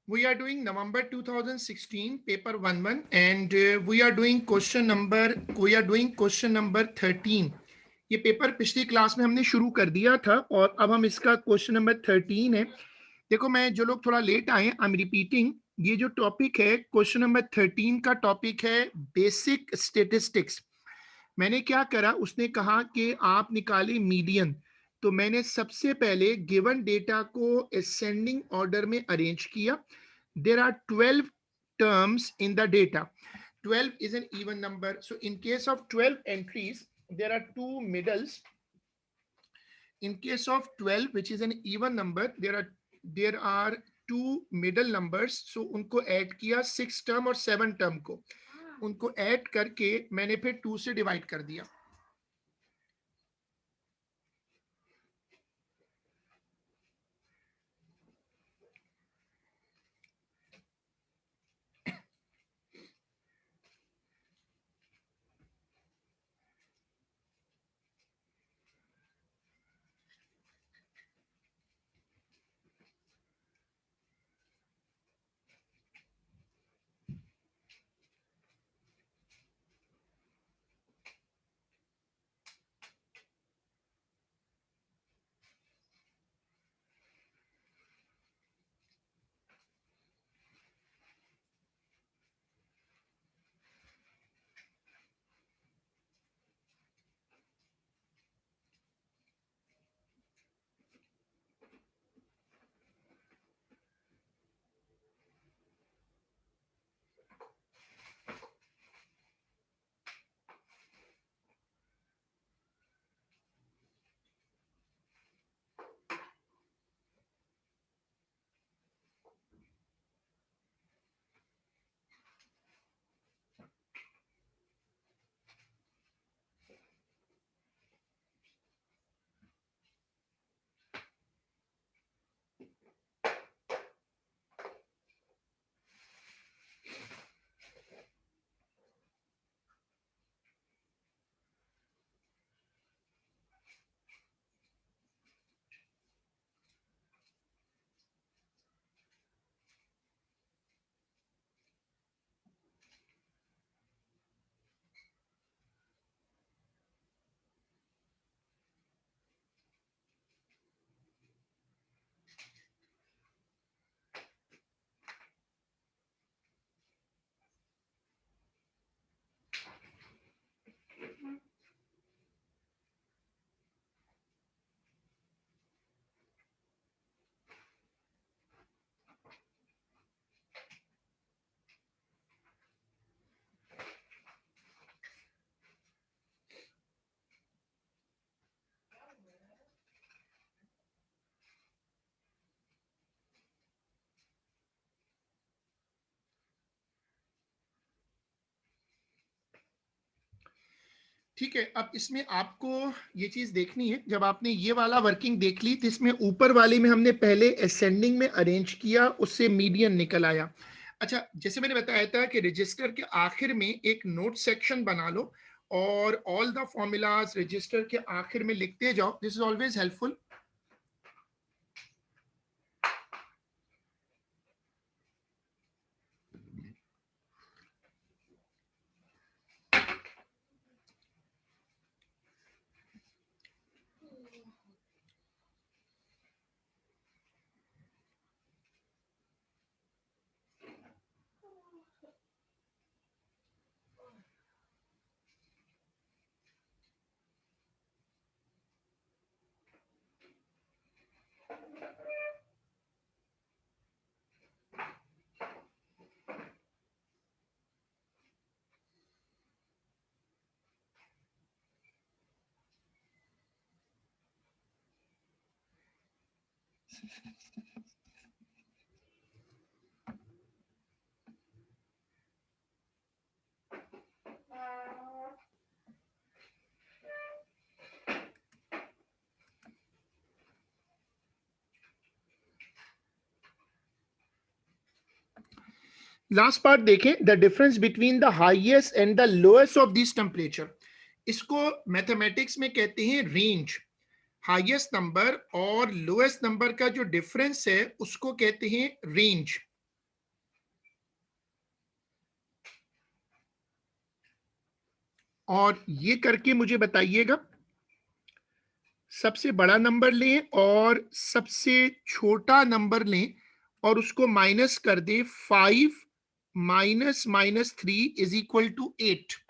We are doing November 2016 paper 1-1 and we are doing question number 13. ये paper पिछली class में हमने शुरू कर दिया था और अब हम इसका क्वेश्चन नंबर 13 है। देखो, मैं जो लोग थोड़ा लेट आए, आई एम रिपीटिंग, ये जो टॉपिक है क्वेश्चन नंबर 13 का टॉपिक है बेसिक स्टेटिस्टिक्स। मैंने क्या करा, उसने कहा कि आप निकाले मीडियन, तो मैंने सबसे पहले गिवन डेटा को असेंडिंग ऑर्डर में अरेंज किया। There are 12 terms in the data. 12 is an even number. So in case of 12 entries, there are two middles. In case of 12, which is an even number, there are two middle numbers. So उनको add किया 6 term और 7 term को, उनको add करके मैंने फिर 2 से divide कर दिया। ठीक है, अब इसमें आपको ये चीज देखनी है, जब आपने ये वाला वर्किंग देख ली तो इसमें ऊपर वाले में हमने पहले असेंडिंग में अरेंज किया, उससे मीडियन निकल आया। अच्छा, जैसे मैंने बताया था कि रजिस्टर के आखिर में एक नोट सेक्शन बना लो और ऑल द फॉर्मूलाज रजिस्टर के आखिर में लिखते जाओ। This is always helpful. Last part देखें, the difference between the highest and the lowest of this temperature. इसको मैथमेटिक्स में कहते हैं रेंज। हाईएस्ट नंबर और लोएस्ट नंबर का जो डिफरेंस है उसको कहते हैं रेंज। और ये करके मुझे बताइएगा, सबसे बड़ा नंबर लें और सबसे छोटा नंबर लें और उसको माइनस कर दें। 5 minus minus 3 is equal to 8।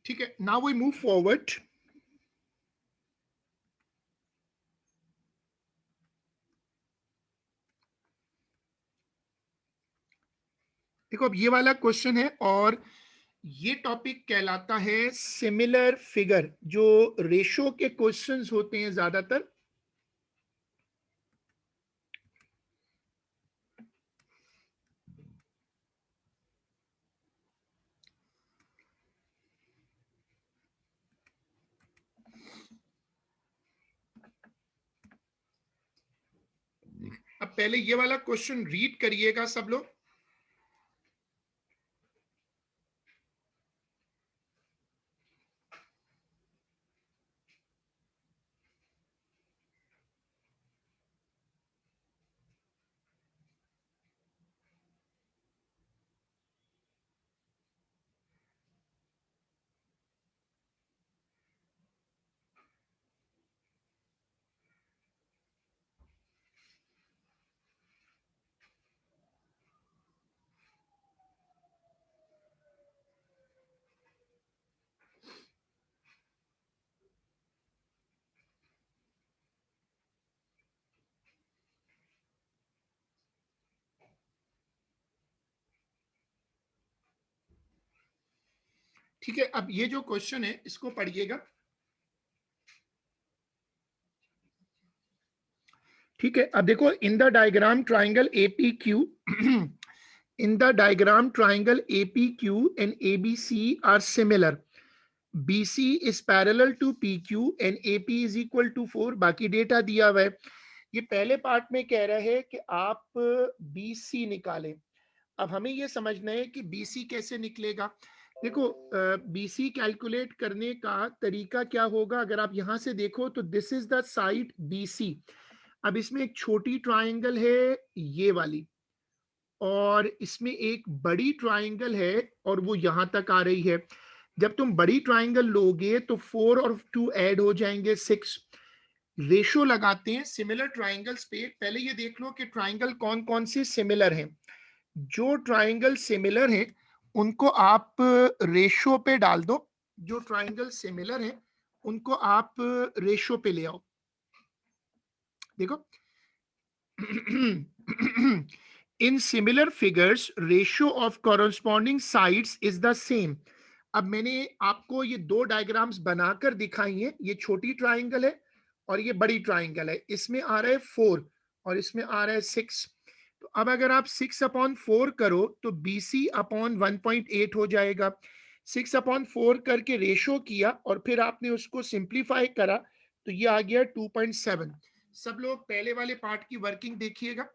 ठीक है, नाउ वी मूव फॉरवर्ड। देखो अब ये वाला क्वेश्चन है और ये टॉपिक कहलाता है सिमिलर फिगर। जो रेशो के क्वेश्चंस होते हैं ज्यादातर, अब पहले ये वाला क्वेश्चन रीड करिएगा सब लोग। ठीक है, अब ये जो क्वेश्चन है इसको पढ़िएगा। ठीक है, अब देखो, in the diagram triangle APQ in the diagram triangle APQ and ABC are similar. BC is parallel to PQ and AP is equal to 4। बाकी डेटा दिया हुआ है। ये पहले पार्ट में कह रहा है कि आप BC निकालें। अब हमें ये समझना है कि BC कैसे निकलेगा। देखो, BC कैलकुलेट करने का तरीका क्या होगा। अगर आप यहां से देखो तो this is the side BC। अब इसमें एक छोटी ट्राइंगल है ये वाली, और इसमें एक बड़ी ट्राइंगल है और वो यहां तक आ रही है। जब तुम बड़ी ट्राइंगल लोगे तो 4 और 2 ऐड हो जाएंगे 6। रेशो लगाते हैं सिमिलर ट्राइंगल्स पे। पहले ये देख लो कि ट्राइंगल कौन कौन से सिमिलर हैं। जो ट्राइंगल सिमिलर हैं उनको आप रेशो पे डाल दो। जो ट्राइंगल सिमिलर हैं उनको आप रेशो पे ले आओ। देखो, in similar figures ratio of corresponding sides is the same। अब मैंने आपको ये दो डायग्राम्स बनाकर दिखाई हैं। ये छोटी ट्राइंगल है और ये बड़ी ट्राइंगल है। इसमें आ रहा है 4 और इसमें आ रहा है 6। तो अब अगर आप 6/4 करो तो BC/1.8 हो जाएगा। 6/4 करके रेशो किया और फिर आपने उसको सिंप्लीफाई करा तो ये आ गया 2.7। सब लोग पहले वाले पार्ट की वर्किंग देखिएगा।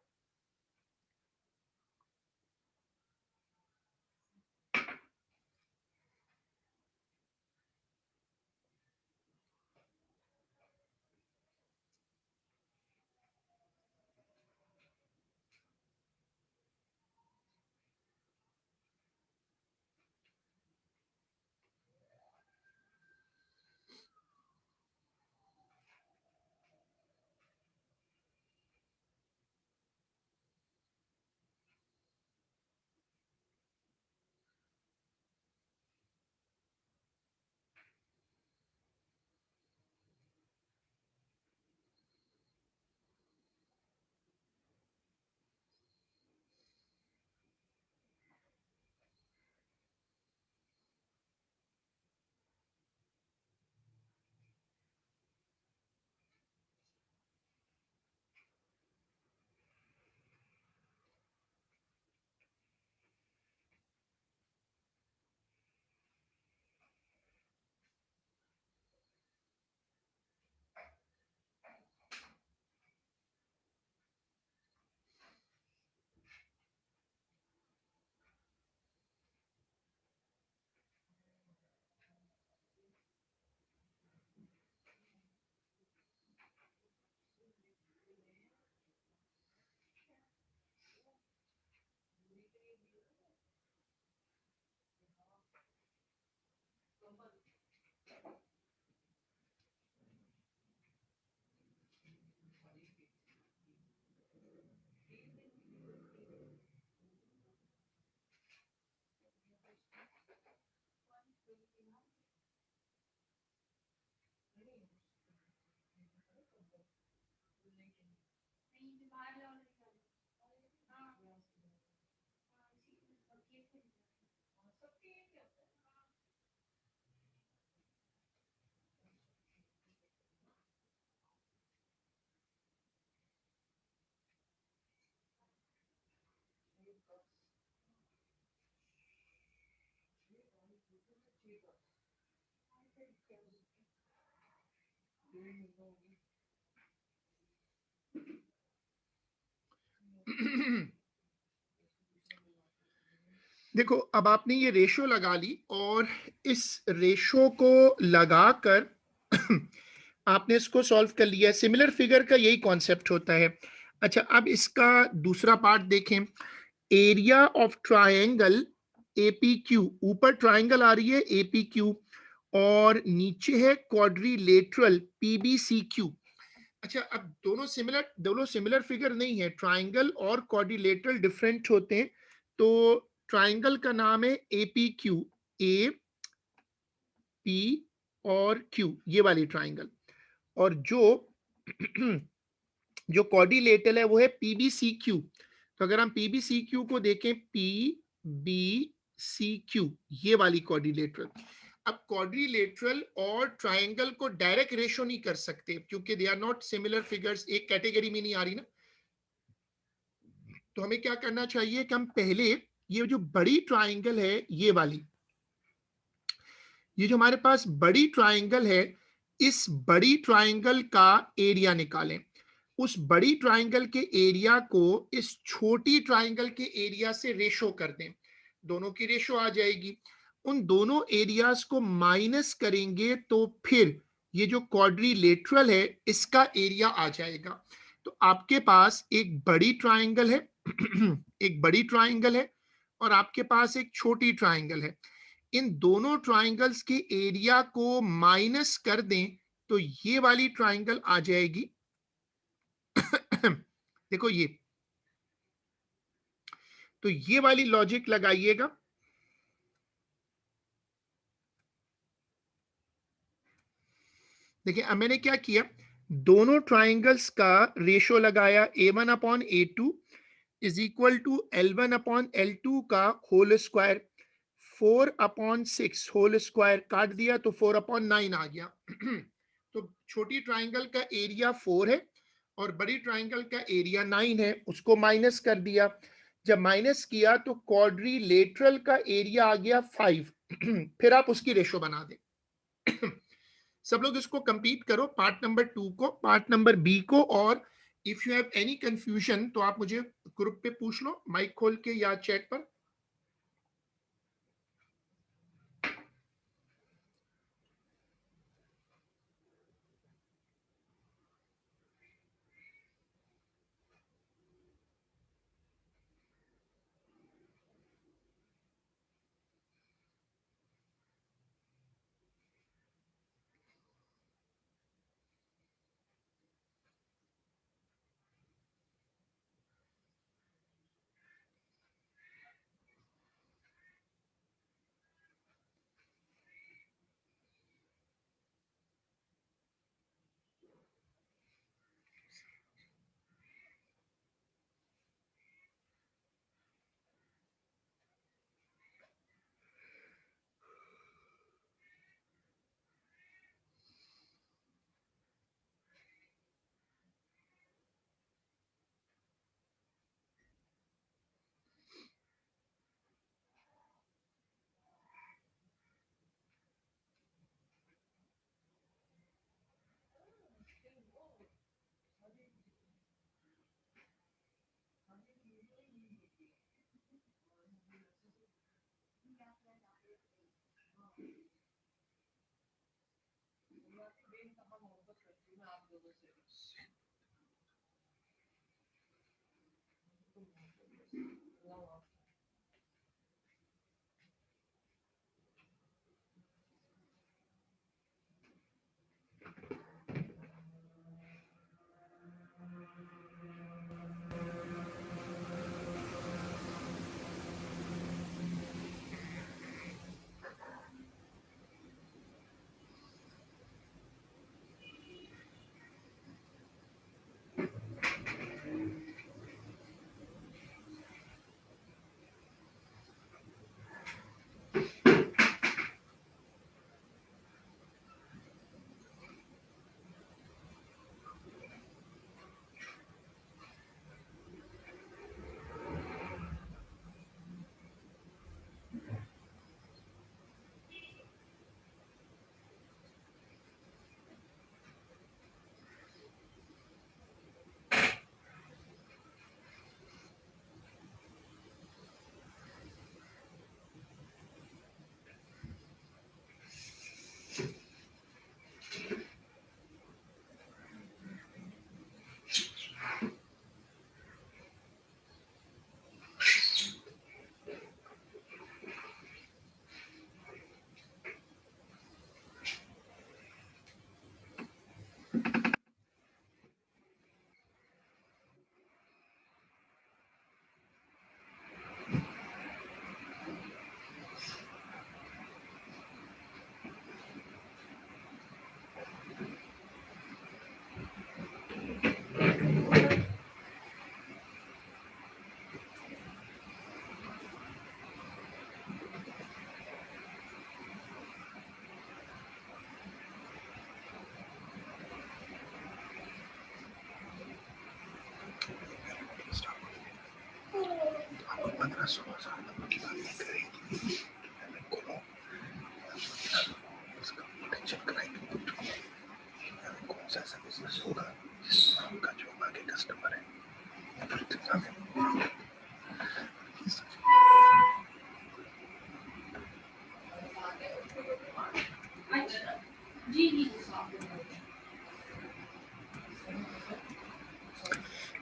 देखो, अब आपने ये रेशो लगा ली और इस रेशो को लगाकर आपने इसको सॉल्व कर लिया। सिमिलर फिगर का यही कॉन्सेप्ट होता है। अच्छा, अब इसका दूसरा पार्ट देखें। एरिया ऑफ ट्रायंगल एपीक्यू, ऊपर ट्रायंगल आ रही है एपीक्यू और नीचे है क्वाड्रिलेटरल पीबीसीक्यू। अच्छा, अब दोनों सिमिलर फिगर नहीं है। ट्राइंगल और क्वाड्रिलेटरल डिफरेंट होते हैं। तो ट्राइंगल का नाम है एपी क्यू, ए पी और क्यू, ये वाली ट्राइंगल। और जो जो क्वाड्रिलेटरल है वो है पीबीसी क्यू। तो अगर हम पीबीसी क्यू को देखें, पी बी सी क्यू, ये वाली क्वाड्रिलेटरल। अब क्वाड्रिलेटरल और ट्राइंगल को डायरेक्ट रेशो नहीं कर सकते क्योंकि they are not similar figures, एक कैटेगरी में नहीं आ रही ना। तो हमें क्या करना चाहिए कि हम पहले ये जो बड़ी ट्राइंगल है, ये वाली, ये जो हमारे पास बड़ी ट्राइंगल है, इस बड़ी ट्राइंगल का एरिया निकालें। उस बड़ी ट्राइंगल के एरिया को इस छोटी ट्राइंगल के एरिया से रेशो कर दें, दोनों की रेशो आ जाएगी। उन दोनों एरियाज को माइनस करेंगे तो फिर ये जो क्वाड्रिलेटरल है इसका एरिया आ जाएगा। तो आपके पास एक बड़ी ट्राइंगल है एक बड़ी ट्राइंगल है और आपके पास एक छोटी ट्राइंगल है। इन दोनों ट्राइंगल्स के एरिया को माइनस कर दें तो ये वाली ट्राइंगल आ जाएगी। देखो ये, तो ये वाली लॉजिक लगाइएगा। देखिए, अब मैंने क्या किया, दोनों ट्राइंगल्स का रेशो लगाया, a1/a2 is equal to L1/L2 का होल स्क्वायर, 4/6 होल स्क्वायर काट दिया तो 4/9 आ गया। तो छोटी ट्राइंगल का एरिया 4 है और बड़ी ट्राइंगल का एरिया 9 है, उसको माइनस कर दिया। जब माइनस किया तो क्वाड्रिलेटरल का एरिया आ गया 5। फिर आप उसकी रेशो बना दें। सब लोग इसको कंप्लीट करो, पार्ट नंबर 2 को, पार्ट नंबर बी को। और if you have any confusion तो आप मुझे ग्रुप पे पूछ लो, माइक खोल के या चैट पर।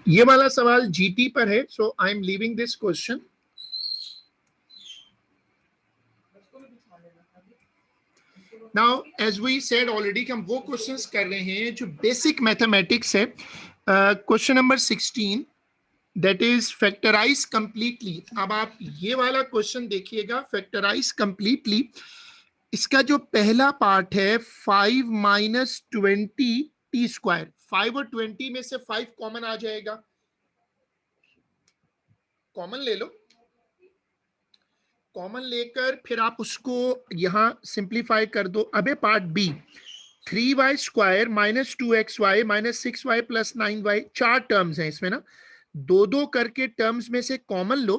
ये वाला सवाल जीटी पर है, so I am leaving this question. Now as we said already कि हम वो क्वेश्चंस कर रहे हैं जो बेसिक मैथमेटिक्स है। Question number 16 that is factorise completely. अब आप ये वाला क्वेश्चन देखिएगा, फैक्टराइज कंप्लीटली। इसका जो पहला पार्ट है 5 माइनस 20 टी स्क्वायर, 5 और 20 में से 5 कॉमन आ जाएगा, कॉमन ले लो। कॉमन लेकर फिर आप उसको यहां सिंप्लीफाई कर दो। अबे part B 3y square minus 2xy minus 6y plus 9y, 4 terms हैं इसमें ना, दो दो करके टर्म्स में से कॉमन लो,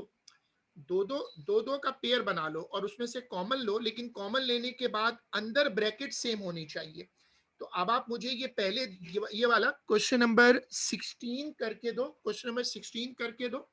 दो दो का पेयर बना लो और उसमें से कॉमन लो, लेकिन कॉमन लेने के बाद अंदर ब्रैकेट सेम होनी चाहिए। तो अब आप मुझे ये पहले ये वाला क्वेश्चन नंबर 16 करके दो, क्वेश्चन नंबर 16 करके दो।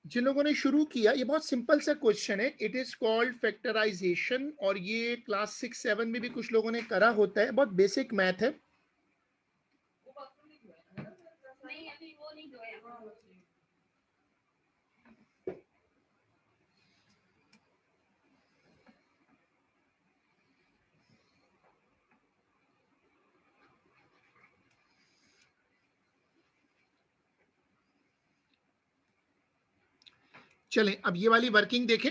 जिन लोगों ने शुरू किया, ये बहुत सिंपल सा क्वेश्चन है, इट इज कॉल्ड फैक्टराइजेशन, और ये क्लास 6-7 में भी कुछ लोगों ने करा होता है, बहुत बेसिक मैथ है। नहीं, अभी वो नहीं धोया। चलें, अब ये वाली वर्किंग देखें।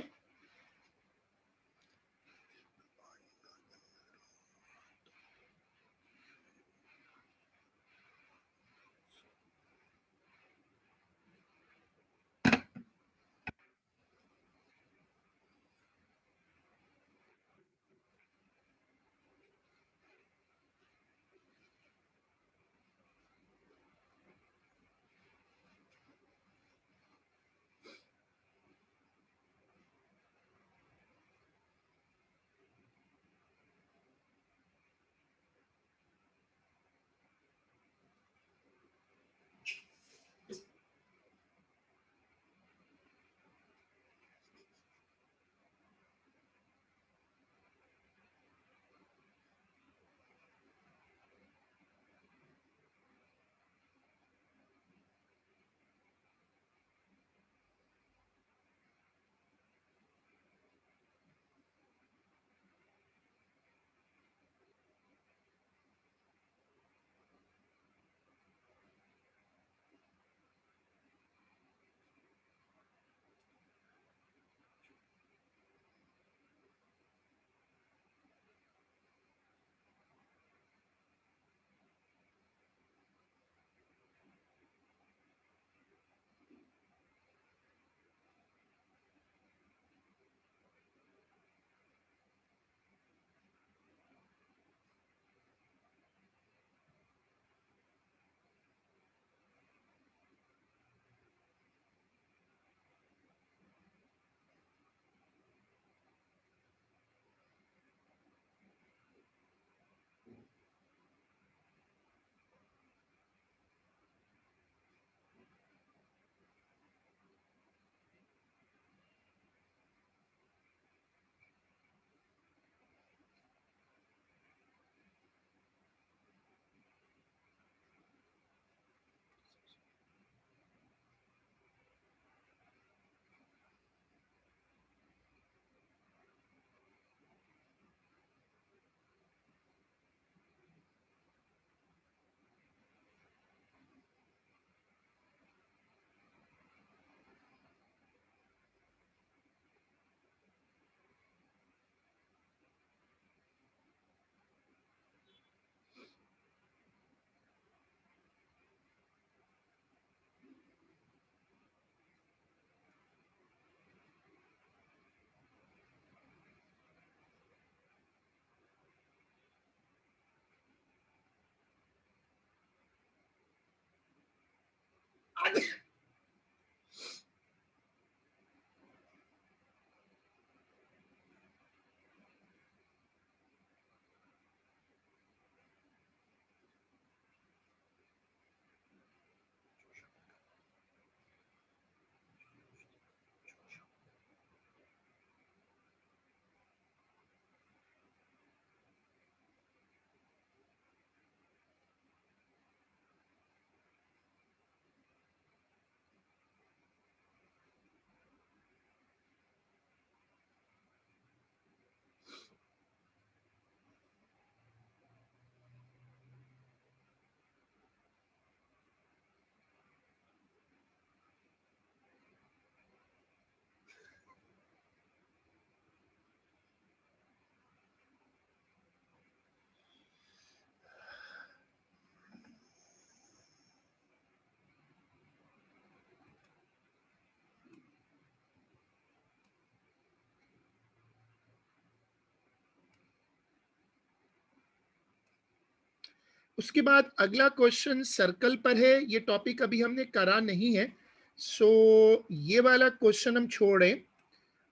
उसके बाद अगला क्वेश्चन सर्कल पर है, ये टॉपिक अभी हमने करा नहीं है, सो ये वाला क्वेश्चन हम छोड़ें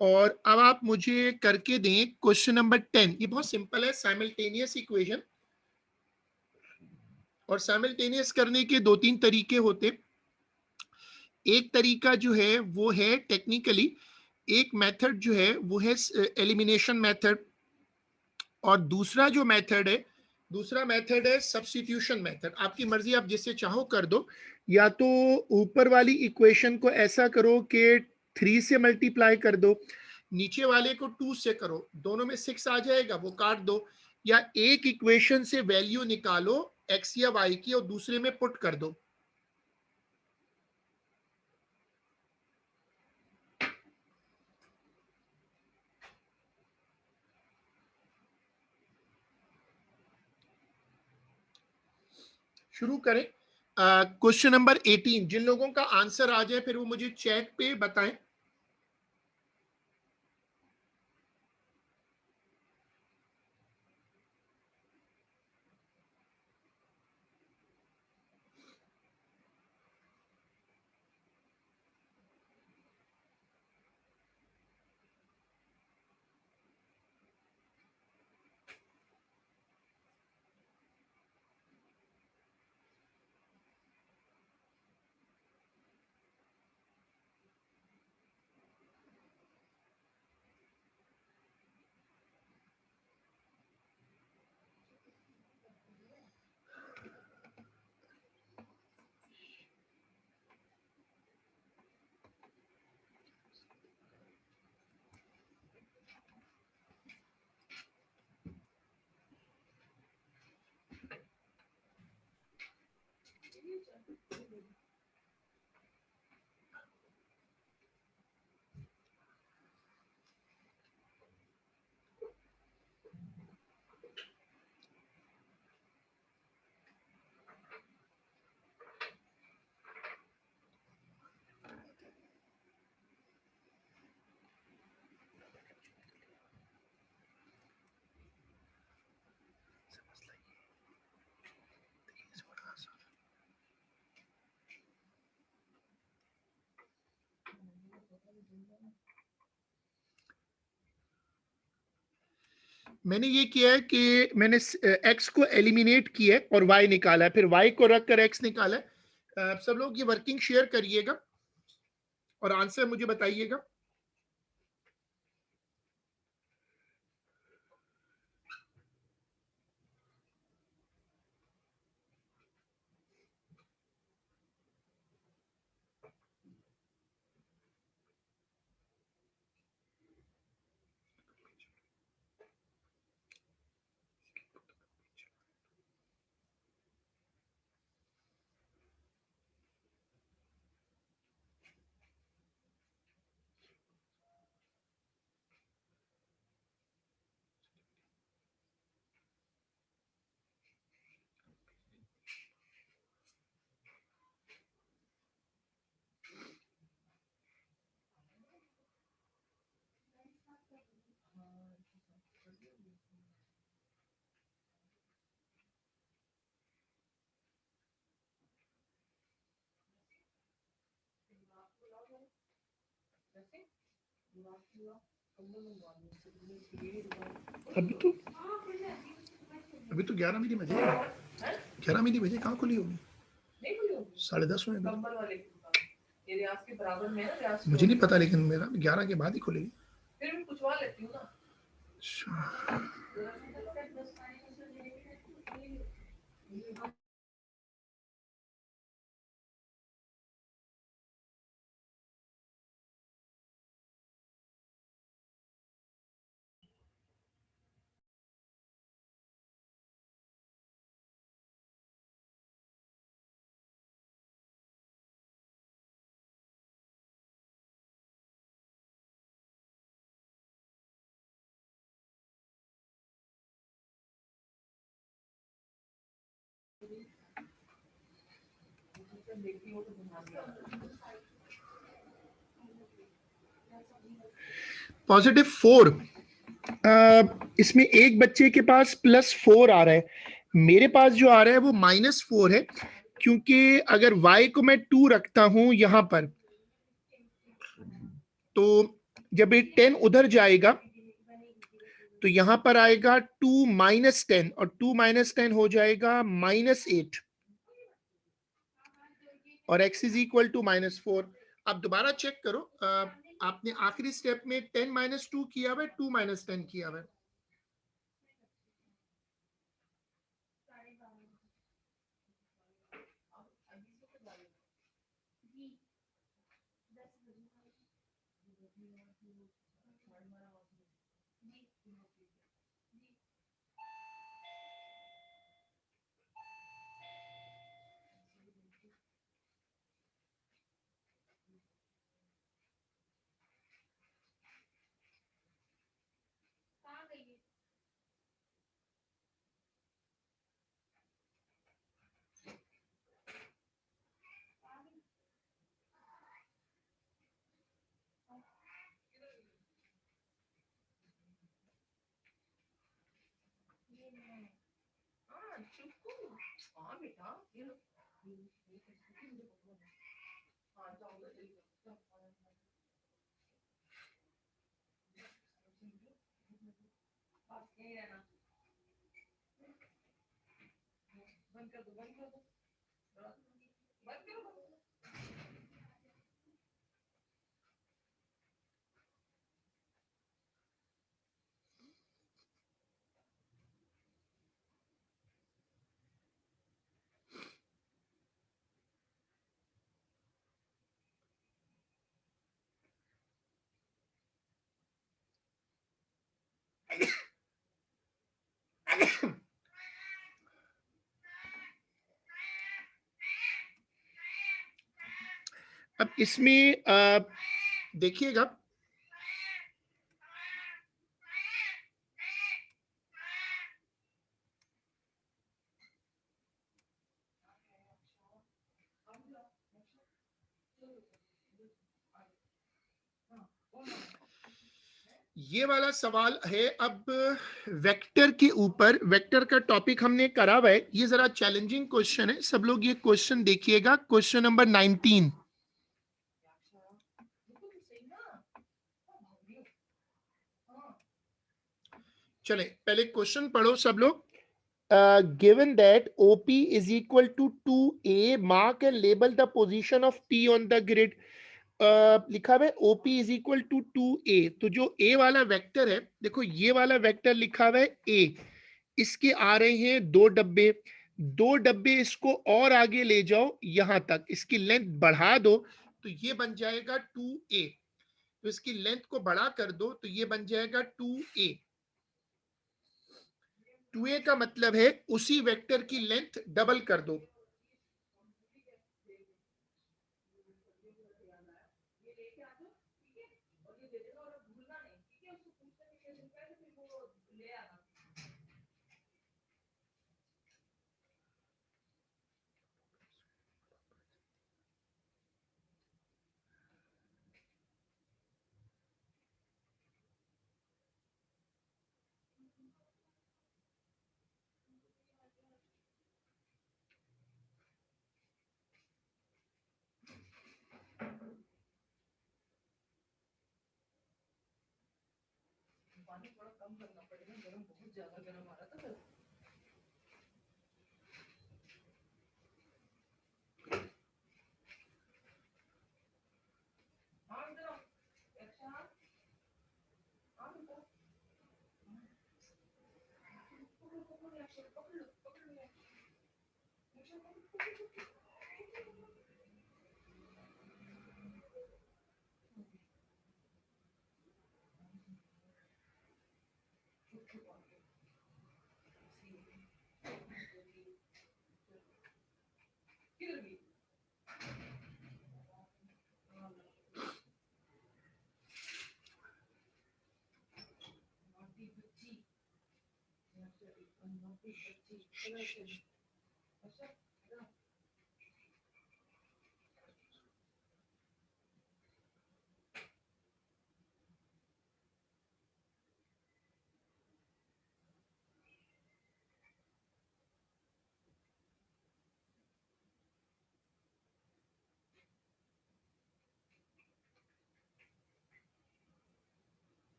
और अब आप मुझे करके दें क्वेश्चन नंबर 10। ये बहुत सिंपल है, साइमल्टेनियस इक्वेशन, और साइमल्टेनियस करने के दो तीन तरीके होते। एक तरीका जो है वो है टेक्निकली, एक मेथड जो है वो है एलिमिनेशन मेथड, और दूसरा मेथड है सब्स्टिट्यूशन मेथड। आपकी मर्जी, आप जिससे चाहो कर दो। या तो ऊपर वाली इक्वेशन को ऐसा करो कि 3 से मल्टीप्लाई कर दो, नीचे वाले को 2 से करो, दोनों में 6 आ जाएगा, वो काट दो। या एक इक्वेशन से वैल्यू निकालो x या y की और दूसरे में पुट कर दो। शुरू करें। क्वेश्चन नंबर 18, जिन लोगों का आंसर आ जाए फिर वो मुझे चैट पे बताएं। मैंने ये किया है कि मैंने x को एलिमिनेट किया है और y निकाला है, फिर y को रखकर x निकाला है। सब लोग ये वर्किंग शेयर करिएगा और आंसर मुझे बताइएगा। अभी तो 11 बजे, 11 बजे कहाँ खुली होगी? 10:30 हुए। मुझे नहीं पता, लेकिन मेरा 11 के बाद ही खुलेगी। फिर भी पूछवा लेती हूँ ना। +4, इसमें एक बच्चे के पास +4 आ रहा है, मेरे पास जो आ रहा है वो -4 है, क्योंकि अगर y को मैं 2 रखता हूं यहां पर, तो जब ये 10 उधर जाएगा तो यहां पर आएगा 2 - 10, और 2 - 10 हो जाएगा -8, और x इज इक्वल टू -4। आप दोबारा चेक करो, आपने आखिरी स्टेप में 10 - 2 किया हुआ है, 2 - 10 किया हुआ है। अब इसमें देखिएगा, ये वाला सवाल है अब वेक्टर के ऊपर। वेक्टर का टॉपिक हमने करा हुआ है, ये जरा चैलेंजिंग क्वेश्चन है, सब लोग ये क्वेश्चन देखिएगा, क्वेश्चन नंबर 19। चले पहले क्वेश्चन पढ़ो सब लोग। Given that OP is equal to 2a, mark and label the position of P on the grid. लिखा हुआ है OP is equal to 2a, तो जो a वाला वेक्टर है, देखो ये वाला वेक्टर लिखा हुआ है a, इसके आ रहे हैं 2 डब्बे, 2 डब्बे इसको और आगे ले जाओ यहां तक, इसकी लेंथ बढ़ा दो तो ये बन जाएगा 2a, तो इसकी लेंथ को बड़ा कर दो तो ये बन जाएगा 2a। 2a का मतलब है उसी वेक्टर की लेंथ डबल कर दो।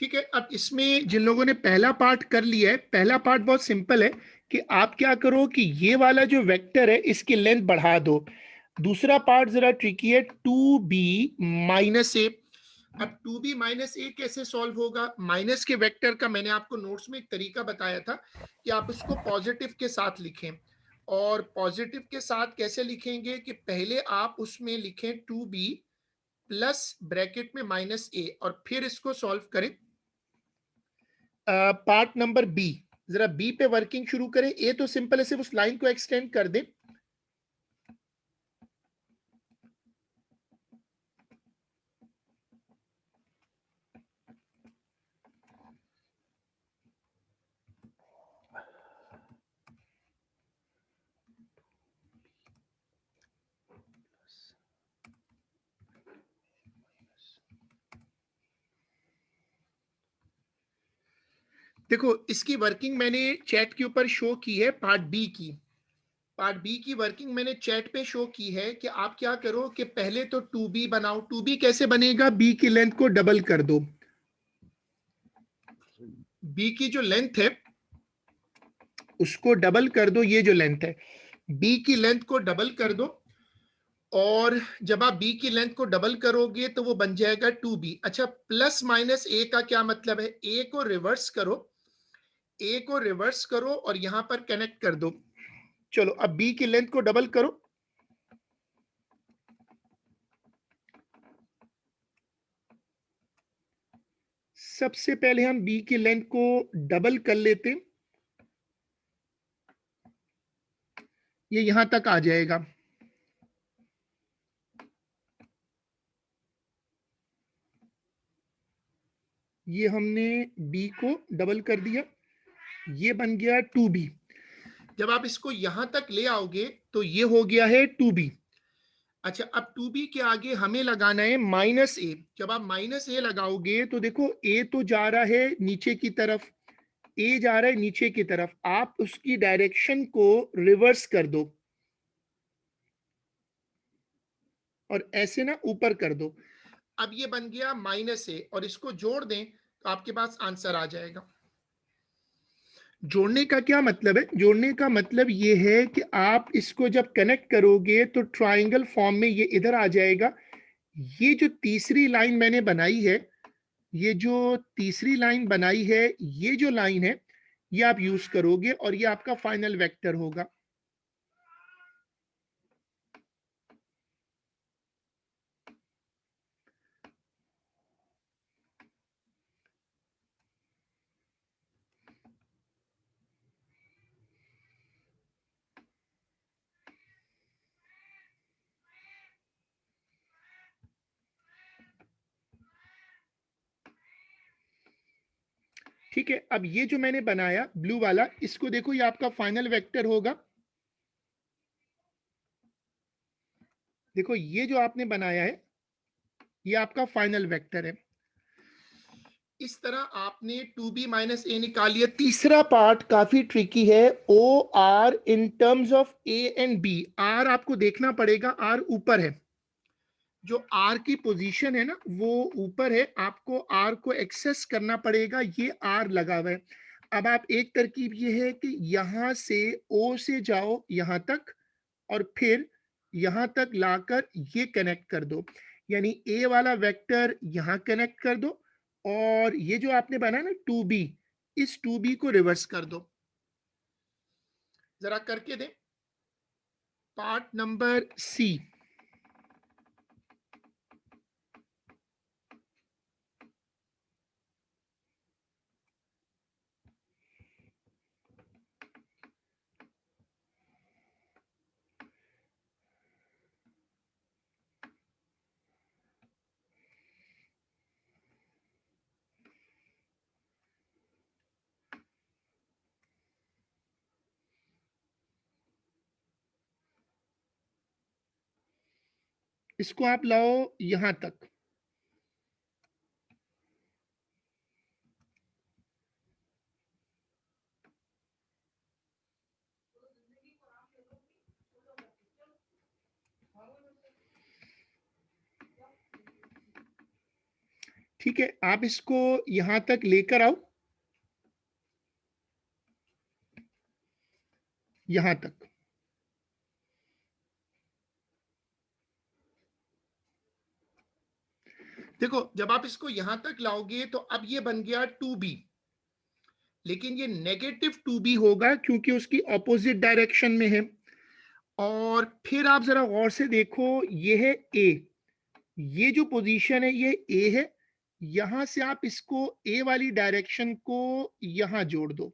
ठीक है, अब इसमें जिन लोगों ने पहला पार्ट कर लिया है, पहला पार्ट बहुत सिंपल है कि आप क्या करो कि ये वाला जो वेक्टर है इसकी लेंथ बढ़ा दो। दूसरा पार्ट जरा ट्रिकी है, 2b-a। अब 2b-a कैसे सॉल्व होगा? माइनस के वेक्टर का मैंने आपको नोट्स में एक तरीका बताया था कि आप इसको पॉजिटिव के साथ लिखें। और पॉजिटिव के साथ कैसे लिखेंगे कि पहले आप उसमें लिखें 2b प्लस ब्रैकेट में -a और फिर इसको सॉल्व करें। पार्ट नंबर बी, जरा बी पे वर्किंग शुरू करें। ए तो सिंपल है, सिर्फ उस लाइन को एक्सटेंड कर दें। देखो इसकी वर्किंग मैंने चैट के ऊपर शो की है, पार्ट बी की। पार्ट बी की वर्किंग मैंने चैट पे शो की है कि आप क्या करो कि पहले तो 2b बनाओ। 2b कैसे बनेगा? बी की लेंथ को डबल कर दो। बी की जो लेंथ है उसको डबल कर दो। ये जो लेंथ है बी की लेंथ को डबल कर दो। और जब आप बी की लेंथ को डबल करोगे तो वो बन जाएगा 2b। अच्छा, प्लस माइनस ए का क्या मतलब है? ए को रिवर्स करो, ए को रिवर्स करो और यहां पर कनेक्ट कर दो। चलो अब बी की लेंथ को डबल करो। सबसे पहले हम बी की लेंथ को डबल कर लेते, ये यहां तक आ जाएगा। ये हमने बी को डबल कर दिया, ये बन गया 2b। जब आप इसको यहां तक ले आओगे तो ये हो गया है 2b। अच्छा, अब 2b के आगे हमें लगाना है -a। जब आप -a लगाओगे तो देखो a तो जा रहा है नीचे की तरफ, a जा रहा है नीचे की तरफ, आप उसकी डायरेक्शन को रिवर्स कर दो और ऐसे ना ऊपर कर दो। अब ये बन गया -a और इसको जोड़ दें तो आपके पास आंसर आ जाएगा। जोड़ने का क्या मतलब है? जोड़ने का मतलब ये है कि आप इसको जब कनेक्ट करोगे तो ट्रायंगल फॉर्म में ये इधर आ जाएगा। ये जो तीसरी लाइन मैंने बनाई है, ये जो तीसरी लाइन बनाई है, ये जो लाइन है ये आप यूज करोगे और ये आपका फाइनल वेक्टर होगा। ठीक है, अब ये जो मैंने बनाया ब्लू वाला, इसको देखो ये आपका फाइनल वेक्टर होगा। देखो ये जो आपने बनाया है ये आपका फाइनल वेक्टर है। इस तरह आपने 2b-a निकाल लिया। तीसरा पार्ट काफी ट्रिकी है, or in terms of A and B. Or आपको देखना पड़ेगा, आर ऊपर है, जो आर की पोजीशन है ना वो ऊपर है, आपको आर को एक्सेस करना पड़ेगा। ये आर लगा हुआ है। अब आप एक तरकीब ये है कि यहां से ओ से जाओ यहां तक और फिर यहां तक लाकर ये कनेक्ट कर दो, यानी ए वाला वेक्टर यहां कनेक्ट कर दो और ये जो आपने बनाया ना 2b, इस 2b को रिवर्स कर दो। जरा करके दे। पार्ट नंबर सी, इसको आप लाओ यहां तक। ठीक है, आप इसको यहां तक लेकर आओ, यहां तक। देखो जब आप इसको यहां तक लाओगे तो अब ये बन गया 2b, लेकिन ये नेगेटिव 2b होगा क्योंकि उसकी ऑपोजिट डायरेक्शन में है। और फिर आप जरा गौर से देखो, ये है ए, ये जो पोजीशन है ये ए है, यहां से आप इसको ए वाली डायरेक्शन को यहां जोड़ दो,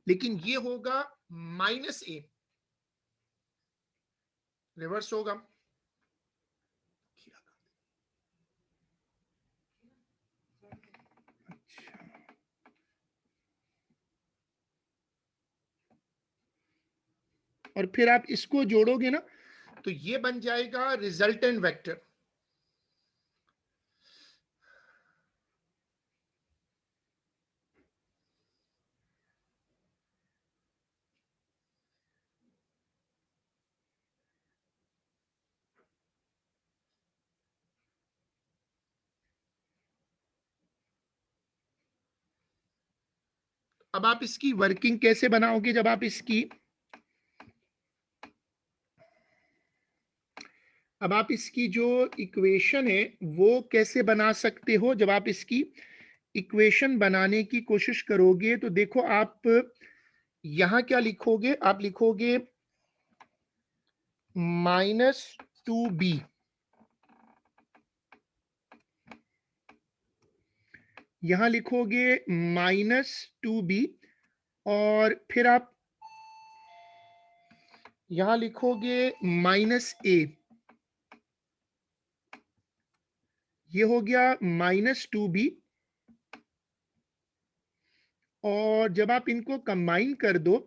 लेकिन ये होगा -a, रिवर्स होगा। और फिर आप इसको जोड़ोगे ना तो ये बन जाएगा रिजल्टेंट वेक्टर। अब आप इसकी वर्किंग कैसे बनाओगे? जब आप इसकी अब आप इसकी जो इक्वेशन है वो कैसे बना सकते हो? जब आप इसकी इक्वेशन बनाने की कोशिश करोगे तो देखो, आप यहां क्या लिखोगे? आप लिखोगे -2b, यहां लिखोगे -2b, और फिर आप यहां लिखोगे -a, ये हो गया -2b। और जब आप इनको कंबाइन कर दो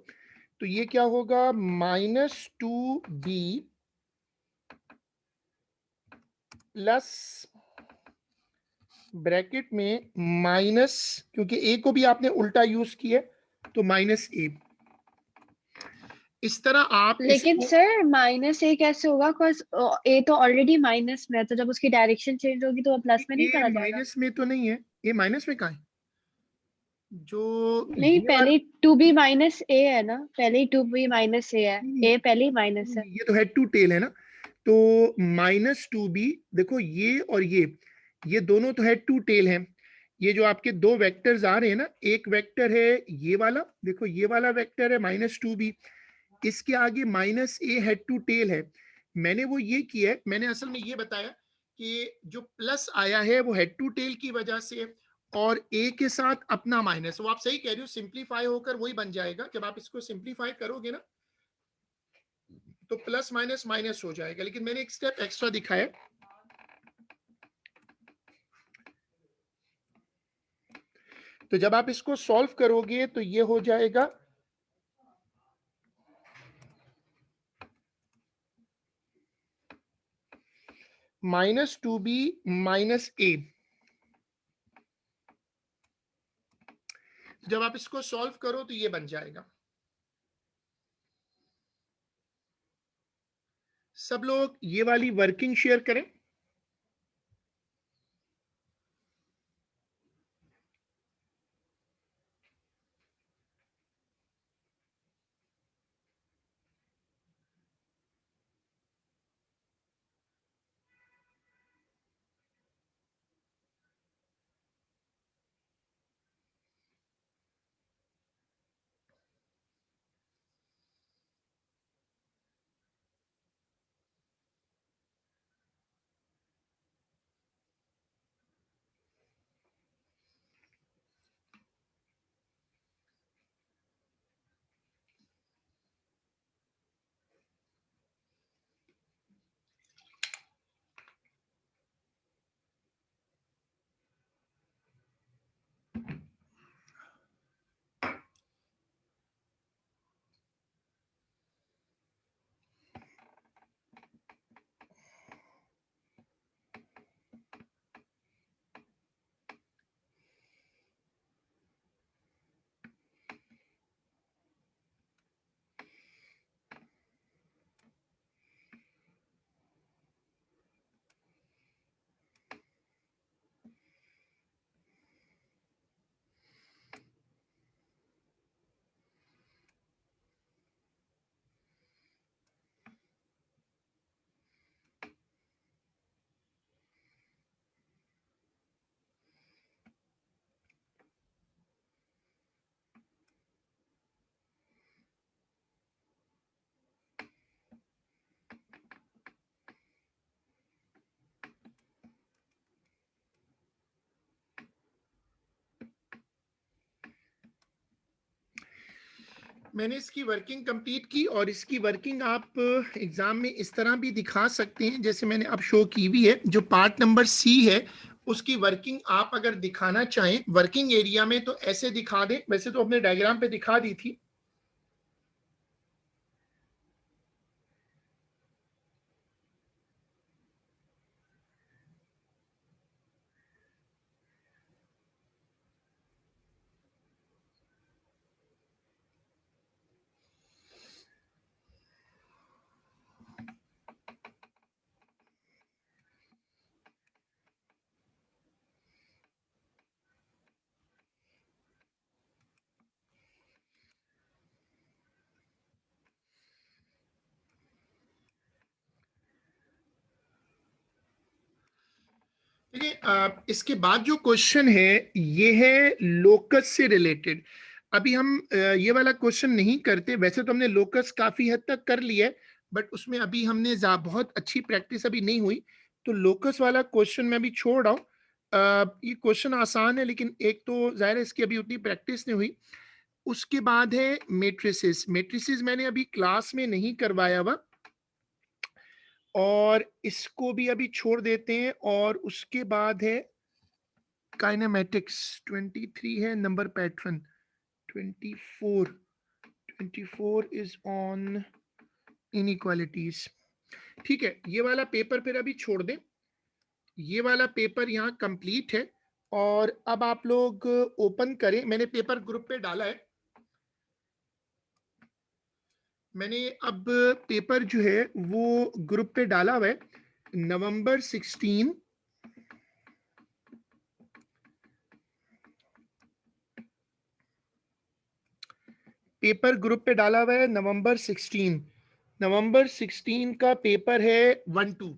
तो ये क्या होगा? -2b प्लस ब्रैकेट में माइनस, क्योंकि ए को भी आपने उल्टा यूज किया तो -a। इस तरह आप लेकिन इसको, सर -a कैसे होगा? बिकॉज ए तो ऑलरेडी माइनस में है, तो जब उसकी डायरेक्शन चेंज होगी तो वो प्लस में नहीं ए चला जाएगा? माइनस में तो नहीं है, ए माइनस में कहाँ है? जो नहीं, ये पहले वाला, 2b-a है ना, पहले ही 2b-a है, नहीं, ए पहले ही माइनस है। ये तो हेड टू टेल है ना। तो -2b, देखो ये और ये दोनों तो हेड टू टेल हैं। ये जो आपके दो वेक्टर्स आ रहे हैं ना, एक वेक्टर है ये वाला, देखो ये वाला वेक्टर है -2b, इसके आगे -a हेड टू टेल है। मैंने वो ये किया है, मैंने असल में ये बताया कि जो प्लस आया है वो हेड टू टेल की वजह से, और a के साथ अपना माइनस, वो आप सही कह रहे हो, सिंप्लीफाई होकर वही बन जाएगा। जब आप इसको सिंप्लीफाई करोगे ना तो प्लस माइनस माइनस हो जाएगा, लेकिन मैंने एक स्टेप एक्स्ट्रा दिखाया। तो जब आप इसको सॉल्व करोगे तो ये हो जाएगा -2b -a। जब आप इसको सॉल्व करो तो ये बन जाएगा। सब लोग ये वाली वर्किंग शेयर करें। मैंने इसकी वर्किंग कंप्लीट की और इसकी वर्किंग आप एग्जाम में इस तरह भी दिखा सकते हैं जैसे मैंने अब शो की हुई है। जो पार्ट नंबर सी है उसकी वर्किंग आप अगर दिखाना चाहें वर्किंग एरिया में तो ऐसे दिखा दें, वैसे तो अपने डायग्राम पे दिखा दी थी। देखिए इसके बाद जो क्वेश्चन है ये है लोकस से रिलेटेड। अभी हम ये वाला क्वेश्चन नहीं करते, वैसे तो हमने लोकस काफी हद तक कर लिया है बट उसमें अभी हमने बहुत अच्छी प्रैक्टिस अभी नहीं हुई, तो लोकस वाला क्वेश्चन मैं अभी छोड़ रहा हूँ। ये क्वेश्चन आसान है लेकिन एक तो जाहिर है इसकी अभी उतनी प्रैक्टिस नहीं हुई। उसके बाद है मेट्रिसेस। मेट्रिसेस मैंने अभी क्लास में नहीं करवाया हुआ और इसको भी अभी छोड़ देते हैं। और उसके बाद है काइनेमेटिक्स। 23 है number pattern. 24 24 is on inequalities. ठीक है, ये वाला पेपर फिर अभी छोड़ दें, ये वाला पेपर यहाँ कंप्लीट है। और अब आप लोग ओपन करें, मैंने पेपर ग्रुप पे डाला है। मैंने अब पेपर जो है वो ग्रुप पे डाला हुआ है। नवंबर 16 पेपर ग्रुप पे डाला हुआ है। नवंबर 16 का पेपर है 1-2।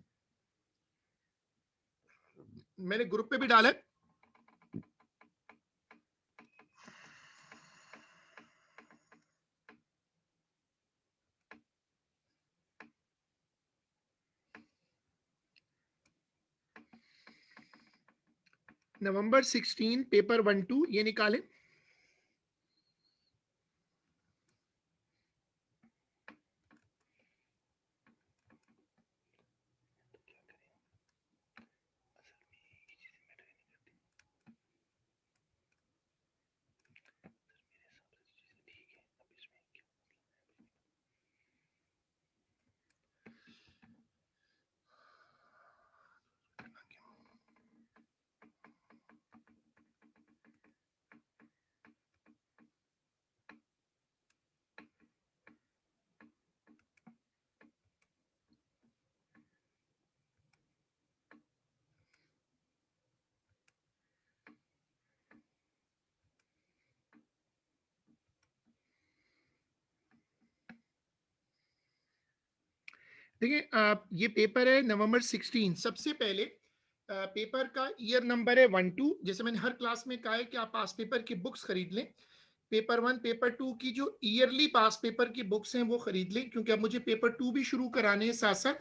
मैंने ग्रुप पे भी डाला है। नवंबर 16 पेपर 1-2 ये निकालें। देखिए आप, ये पेपर है नवंबर 16। सबसे पहले पेपर का ईयर नंबर है 1-2। जैसे मैंने हर क्लास में कहा है कि आप पास पेपर की बुक्स खरीद लें। पेपर 1 पेपर 2 की जो ईयरली पास पेपर की बुक्स हैं वो खरीद लें, क्योंकि अब मुझे पेपर 2 भी शुरू कराने हैं साथ साथ।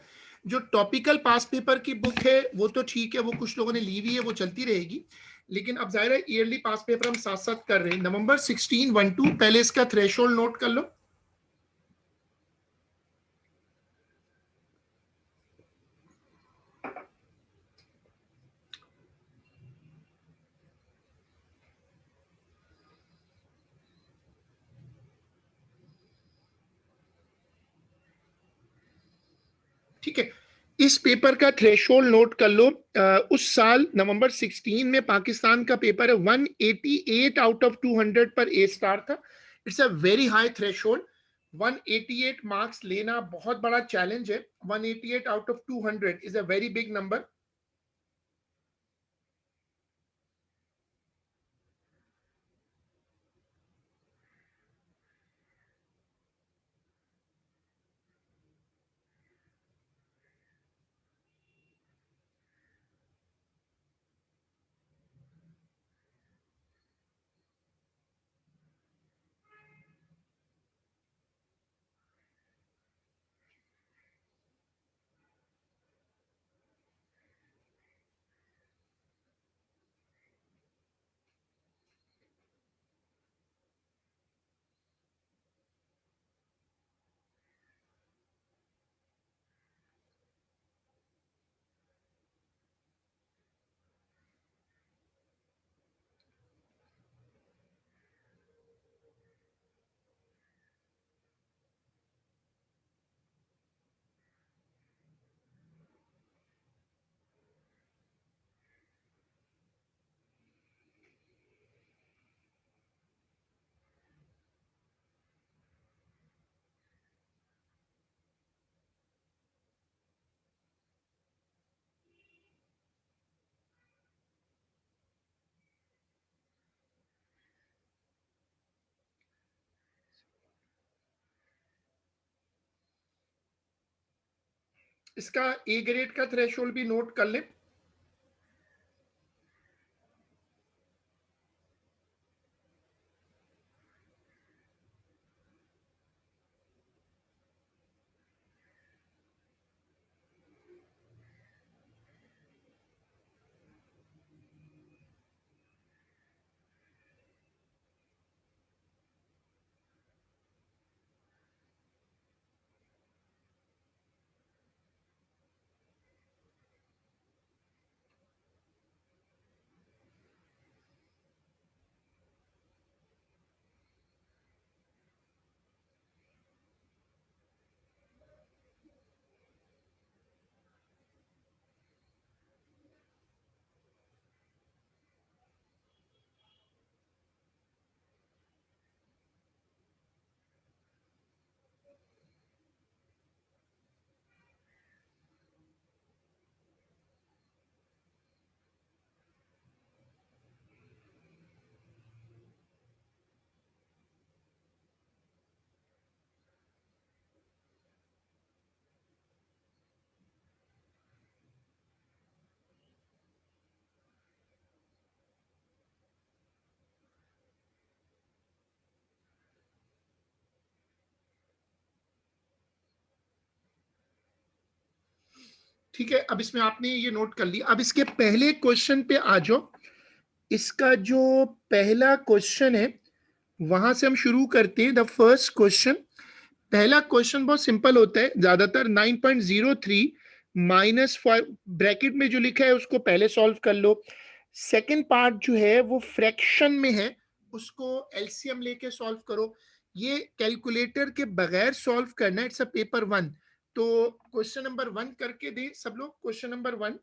जो टॉपिकल पास पेपर की बुक है वो तो ठीक है, वो कुछ लोगों ने ली हुई है, वो चलती रहेगी। लेकिन अब जाहिर है ईयरली पास पेपर हम साथ साथ कर रहे हैं। नवंबर 16 1-2 पहले इसका थ्रेशोल्ड नोट कर लो। ठीक है, इस पेपर का थ्रेशोल्ड नोट कर लो। उस साल नवंबर 16 में पाकिस्तान का पेपर है 188 आउट ऑफ 200 पर ए स्टार था। It's a very high threshold. 188 marks लेना बहुत बड़ा चैलेंज है। 188 out of 200 is a very big number. इसका ए ग्रेड का थ्रेशोल्ड भी नोट कर लें। ठीक है, अब इसमें आपने ये नोट कर लिया। अब इसके पहले क्वेश्चन पे आ जाओ। इसका जो पहला क्वेश्चन है वहां से हम शुरू करते हैं। द फर्स्ट क्वेश्चन, पहला क्वेश्चन बहुत सिंपल होता है ज्यादातर। 9.03 माइनस 5 ब्रैकेट में जो लिखा है उसको पहले सॉल्व कर लो। सेकंड पार्ट जो है वो फ्रैक्शन में है, उसको एलसीएम लेके सॉल्व करो। ये कैलकुलेटर के बगैर सॉल्व करना है। It's a paper 1। तो क्वेश्चन नंबर 1 करके दे सब लोग। Question number 1।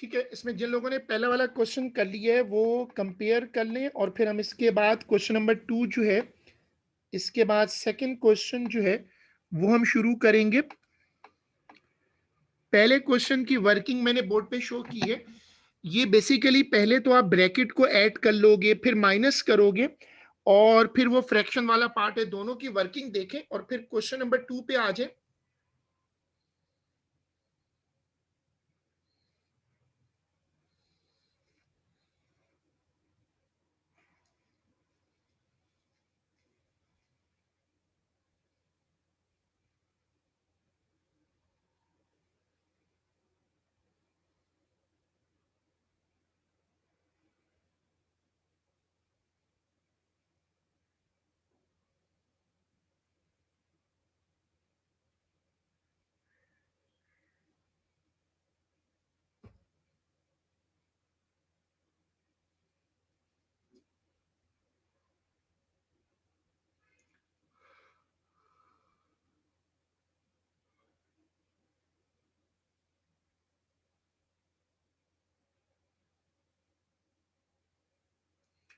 ठीक है, इसमें जिन लोगों ने पहला वाला क्वेश्चन कर लिया है वो कंपेयर कर लें, और फिर हम इसके बाद क्वेश्चन नंबर 2 जो है, इसके बाद सेकंड क्वेश्चन जो है वो हम शुरू करेंगे। पहले क्वेश्चन की वर्किंग मैंने बोर्ड पे शो की है। ये बेसिकली पहले तो आप ब्रैकेट को ऐड कर लोगे, फिर माइनस करोगे, और फिर वो फ्रैक्शन वाला पार्ट है, दोनों की वर्किंग देखें और फिर क्वेश्चन नंबर 2 पे आ जाए।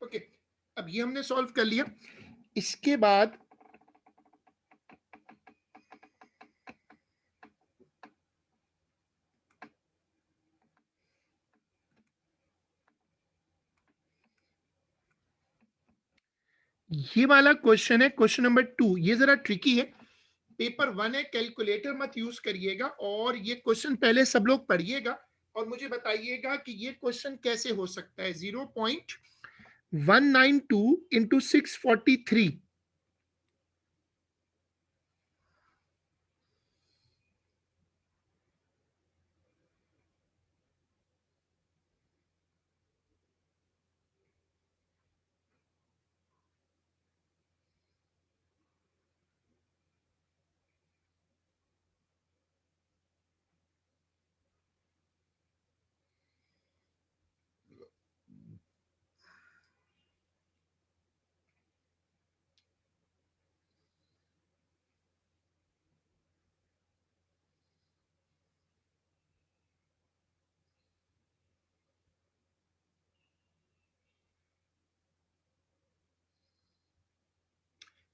ओके, अब ये हमने सॉल्व कर लिया। इसके बाद ये वाला क्वेश्चन है, क्वेश्चन नंबर 2। ये जरा ट्रिकी है, पेपर 1 है, कैलकुलेटर मत यूज करिएगा, और ये क्वेश्चन पहले सब लोग पढ़िएगा और मुझे बताइएगा कि ये क्वेश्चन कैसे हो सकता है। 0.192 इंटू 643।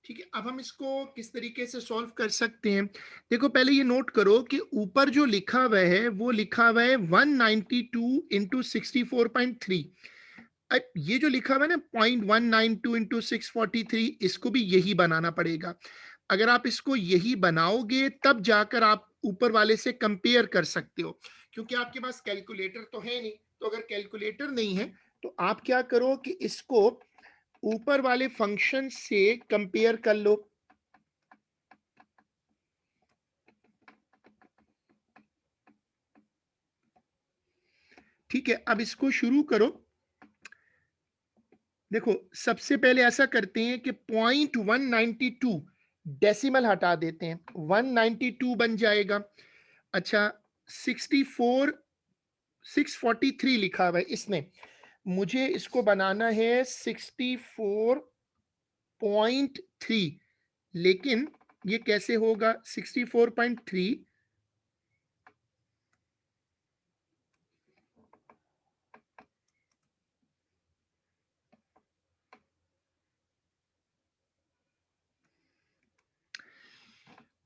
ठीक है, अब हम इसको किस तरीके से सॉल्व कर सकते हैं। देखो, पहले ये नोट करो कि ऊपर जो लिखा हुआ है वो लिखा हुआ है 192 इंटू 64.3। अब ये जो लिखा हुआ है ना 0.192 इंटू 643, इसको भी यही बनाना पड़ेगा। अगर आप इसको यही बनाओगे तब जाकर आप ऊपर वाले से कंपेयर कर सकते हो, क्योंकि आपके पास कैलकुलेटर तो है नहीं। तो अगर कैलकुलेटर नहीं है तो आप क्या करो कि इसको ऊपर वाले फंक्शन से कंपेयर कर लो। ठीक है, अब इसको शुरू करो। देखो, सबसे पहले ऐसा करते हैं कि 0.192 डेसिमल हटा देते हैं, 192 बन जाएगा। अच्छा, 64 643 लिखा हुआ है इसमें, मुझे इसको बनाना है 64.3। लेकिन ये कैसे होगा 64.3?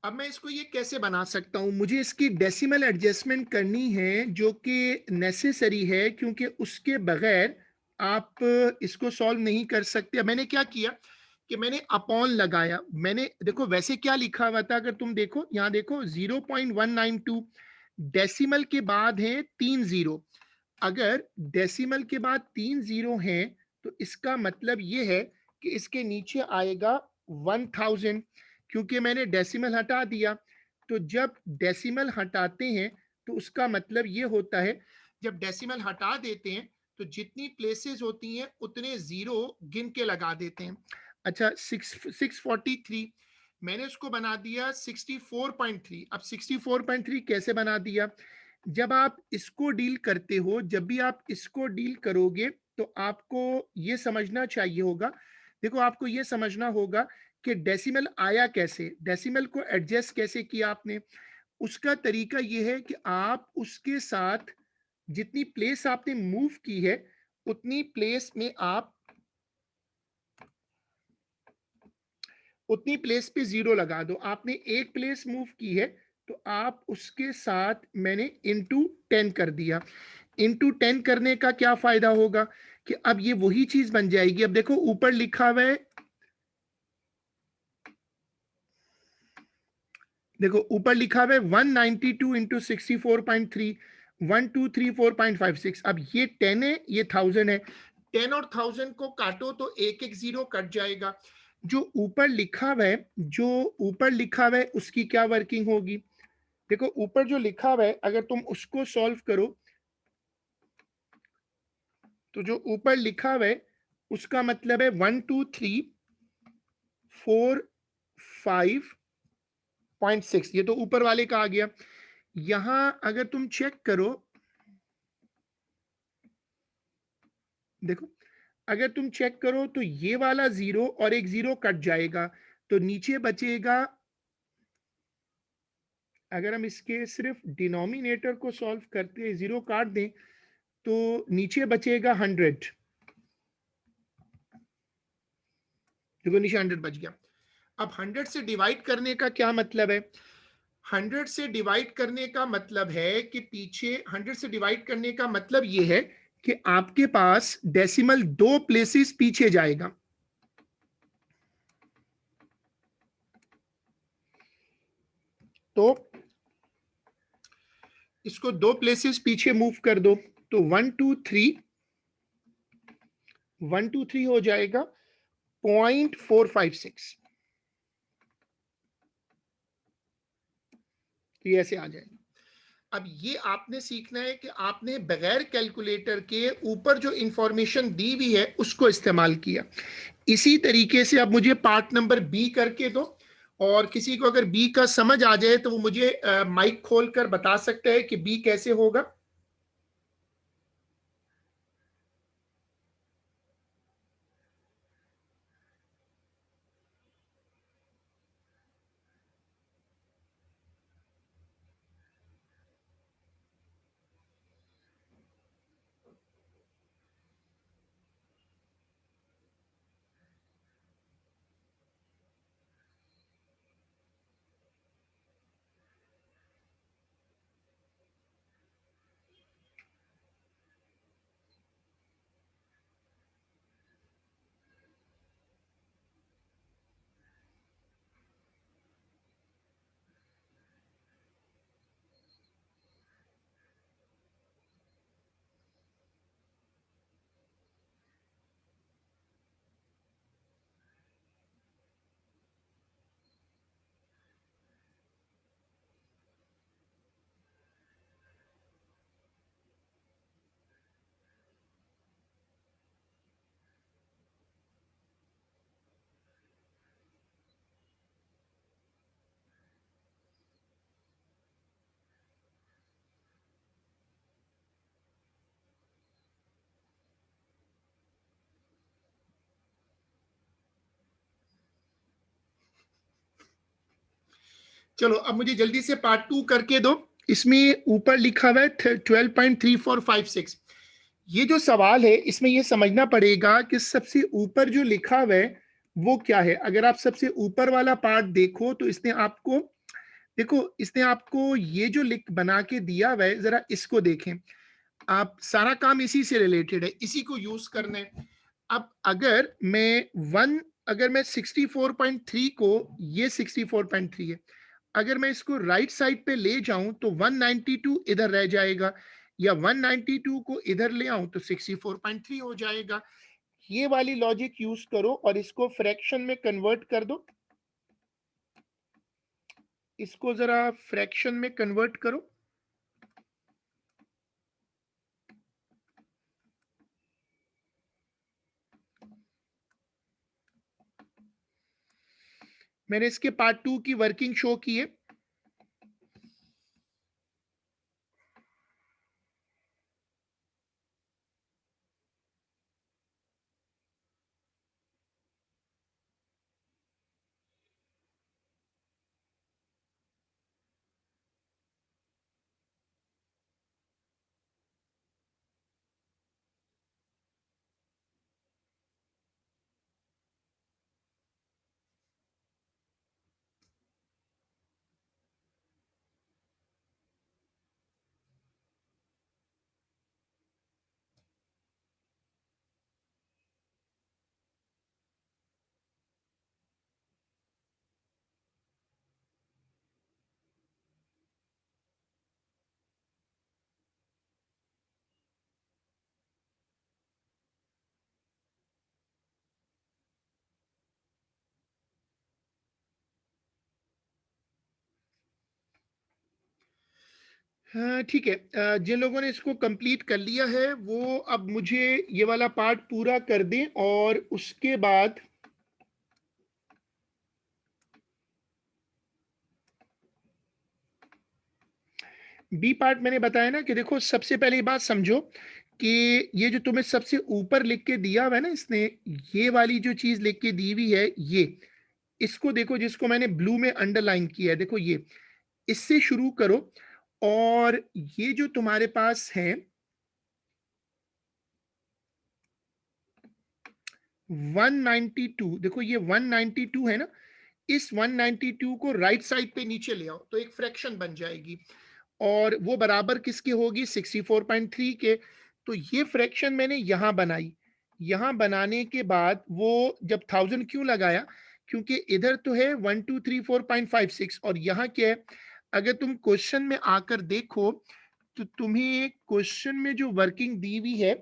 अब मैं इसको ये कैसे बना सकता हूं, मुझे इसकी डेसिमल एडजस्टमेंट करनी है जो कि नेसेसरी है, क्योंकि उसके बगैर आप इसको सॉल्व नहीं कर सकते। अब मैंने क्या किया कि मैंने अपॉन लगाया। मैंने देखो वैसे क्या लिखा हुआ था, अगर तुम देखो यहाँ देखो 0.192 डेसिमल के बाद है 3 जीरो। अगर डेसिमल के बाद 3 जीरो हैं तो इसका मतलब ये है कि इसके नीचे आएगा 1000, क्योंकि मैंने डेसिमल हटा दिया। तो जब डेसिमल हटाते हैं तो उसका मतलब ये होता है, जब डेसिमल हटा देते हैं तो जितनी प्लेसेस होती हैं उतने जीरो गिन के लगा देते हैं। अच्छा, 643 मैंने उसको बना दिया 64.3। अब 64.3 कैसे बना दिया? जब आप इसको डील करते हो, जब भी आप इसको डील करोगे तो आपको ये समझना चाहिए होगा, देखो आपको ये समझना होगा कि डेसिमल आया कैसे, डेसिमल को एडजस्ट कैसे किया आपने। उसका तरीका ये है कि आप उसके साथ जितनी प्लेस आपने मूव की है उतनी प्लेस में आप उतनी प्लेस पे 0 लगा दो। आपने एक प्लेस मूव की है तो आप उसके साथ मैंने इंटू 10 कर दिया। इंटू 10 करने का क्या फायदा होगा कि अब ये वही चीज बन जाएगी। अब देखो ऊपर लिखा हुआ है, देखो ऊपर लिखा हुआ है 192 इंटू 64.3, 1234.56। अब ये 10 है, ये 1000 है। 10 और 1000 को काटो तो एक एक जीरो कट जाएगा। जो ऊपर लिखा हुआ है, जो ऊपर लिखा हुआ है उसकी क्या वर्किंग होगी? देखो ऊपर जो लिखा हुआ है अगर तुम उसको सॉल्व करो तो जो ऊपर लिखा हुआ है उसका मतलब है 12345.6। ये तो ऊपर वाले का आ गया। यहां अगर तुम चेक करो, देखो अगर तुम चेक करो तो ये वाला जीरो और एक जीरो कट जाएगा तो नीचे बचेगा। अगर हम इसके सिर्फ डिनोमिनेटर को सॉल्व करते हैं, जीरो काट दें तो नीचे बचेगा 100। देखो नीचे 100 बच गया। अब 100 से डिवाइड करने का क्या मतलब है? 100 से डिवाइड करने का मतलब है कि पीछे 100 से डिवाइड करने का मतलब ये है कि आपके पास डेसिमल दो प्लेसेस पीछे जाएगा। तो इसको दो प्लेसेस पीछे मूव कर दो तो 123 हो जाएगा 0.456। तो ये ऐसे आ जाएगा। अब ये आपने सीखना है कि आपने बगैर कैलकुलेटर के ऊपर जो इंफॉर्मेशन दी हुई है उसको इस्तेमाल किया। इसी तरीके से अब मुझे पार्ट नंबर बी करके दो, और किसी को अगर बी का समझ आ जाए तो वो मुझे माइक खोल कर बता सकते हैं कि बी कैसे होगा। चलो अब मुझे जल्दी से पार्ट टू करके दो। इसमें ऊपर लिखा हुआ है 12.3456। ये जो सवाल है इसमें ये समझना पड़ेगा कि सबसे ऊपर जो लिखा हुआ है वो क्या है। अगर आप सबसे ऊपर वाला पार्ट देखो तो इसने आपको, देखो इसने आपको ये जो लिख बना के दिया हुआ है, जरा इसको देखें। आप सारा काम इसी से रिलेटेड है, इसी को यूज करना है। अब अगर मैं वन, अगर मैं 64.3 को, ये 64.3 है, अगर मैं इसको राइट साइड पे ले जाऊं तो 192 इधर रह जाएगा, या 192 को इधर ले आऊं तो 64.3 हो जाएगा। ये वाली लॉजिक यूज करो और इसको फ्रैक्शन में कन्वर्ट कर दो। इसको जरा फ्रैक्शन में कन्वर्ट करो। मैंने इसके पार्ट टू की वर्किंग शो की है। हाँ ठीक है, जिन लोगों ने इसको कंप्लीट कर लिया है वो अब मुझे ये वाला पार्ट पूरा कर दें, और उसके बाद बी पार्ट मैंने बताया ना कि देखो, सबसे पहले बात समझो कि ये जो तुम्हें सबसे ऊपर लिख के दिया हुआ है ना इसने, ये वाली जो चीज लिख के दी हुई है, ये इसको देखो, जिसको मैंने ब्लू में अंडरलाइन किया है, देखो ये, इससे शुरू करो। और ये जो तुम्हारे पास है 192, देखो ये 192 है ना, इस 192 को राइट साइड पे नीचे ले आओ तो एक फ्रैक्शन बन जाएगी, और वो बराबर किसके होगी, 64.3 के। तो ये फ्रैक्शन मैंने यहां बनाई। यहां बनाने के बाद वो जब 1000 क्यों लगाया, क्योंकि इधर तो है 1234.56 और यहाँ क्या है, अगर तुम क्वेश्चन में आकर देखो तो तुम्हें क्वेश्चन में जो वर्किंग दी हुई है,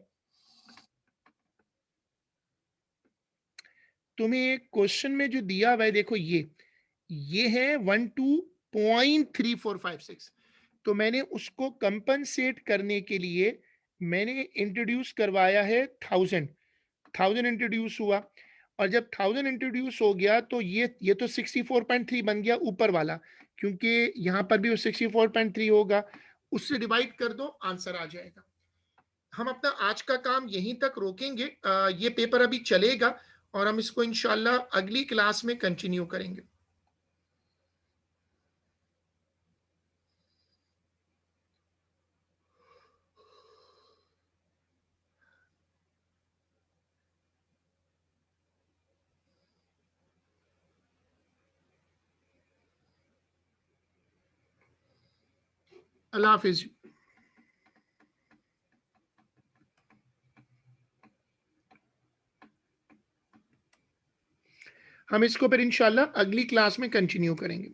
तुम्हें क्वेश्चन में जो दिया हुआ है, देखो ये है 12.3456। तो मैंने उसको कंपनसेट करने के लिए मैंने इंट्रोड्यूस करवाया है 1000 इंट्रोड्यूस हुआ। और जब 1000 इंट्रोड्यूस हो गया तो ये तो 64.3 बन गया ऊपर वाला, क्योंकि यहां पर भी वो 64.3 होगा, उससे डिवाइड कर दो, आंसर आ जाएगा। हम अपना आज का काम यहीं तक रोकेंगे, ये पेपर अभी चलेगा और हम इसको इंशाल्लाह अगली क्लास में कंटिन्यू करेंगे। अल्लाह हाफिज। हम इसको फिर इंशाल्लाह अगली क्लास में कंटिन्यू करेंगे।